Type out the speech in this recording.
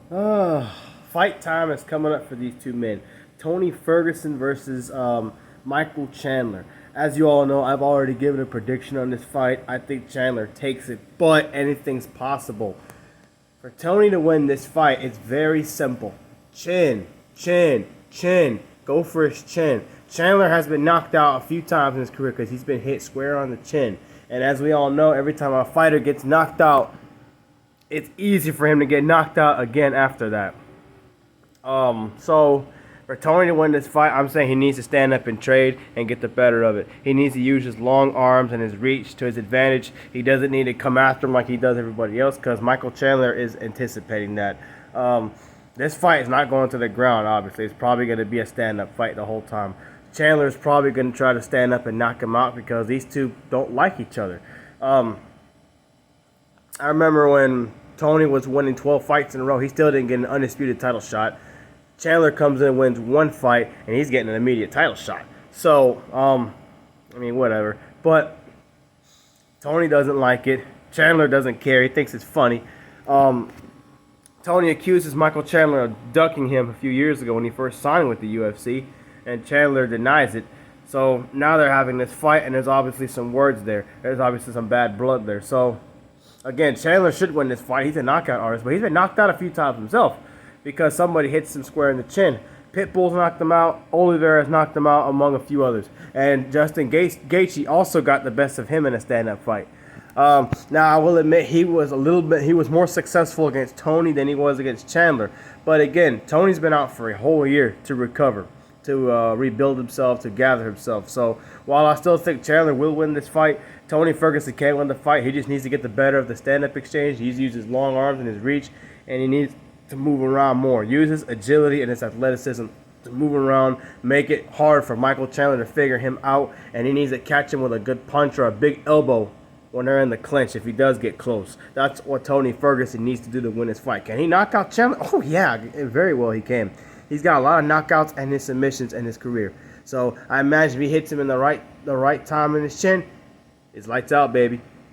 Fight time is coming up for these two men. Tony Ferguson versus Michael Chandler. As you all know, I've already given a prediction on this fight. I think Chandler takes it, but anything's possible. For Tony to win this fight, it's very simple. Chin, chin, chin. Go for his chin. Chandler has been knocked out a few times in his career because he's been hit square on the chin. And as we all know, every time a fighter gets knocked out, it's easy for him to get knocked out again after that. So for Tony to win this fight, I'm saying he needs to stand up and trade and get the better of it. He needs to use his long arms and his reach to his advantage. He doesn't need to come after him like he does everybody else because Michael Chandler is anticipating that. This fight is not going to the ground, obviously. It's probably going to be a stand-up fight the whole time. Chandler is probably going to try to stand up and knock him out because these two don't like each other. I remember when Tony was winning 12 fights in a row, he still didn't get an undisputed title shot. Chandler comes in and wins one fight, and he's getting an immediate title shot. So, I mean, whatever. But Tony doesn't like it. Chandler doesn't care. He thinks it's funny. Tony accuses Michael Chandler of ducking him a few years ago when he first signed with the UFC, and Chandler denies it. So now they're having this fight, and there's obviously some words there. There's obviously some bad blood there. So, again, Chandler should win this fight. He's a knockout artist, but he's been knocked out a few times himself because somebody hits him square in the chin. Pitbull's knocked him out. Oliveira's knocked him out, among a few others. And Justin Gaethje also got the best of him in a stand-up fight. Now, I will admit he was more successful against Tony than he was against Chandler. But again, Tony's been out for a whole year to recover, to rebuild himself, to gather himself. So while I still think Chandler will win this fight, Tony Ferguson can't win the fight. He just needs to get the better of the stand-up exchange. He uses his long arms and his reach, and he needs to move around more. Use his agility and his athleticism to move around, make it hard for Michael Chandler to figure him out, and he needs to catch him with a good punch or a big elbow when they're in the clinch if he does get close. That's what Tony Ferguson needs to do to win this fight. Can he knock out Chandler? Oh, yeah, very well he can. He's got a lot of knockouts and his submissions in his career. So I imagine if he hits him in the right time in his chin, it's lights out, baby.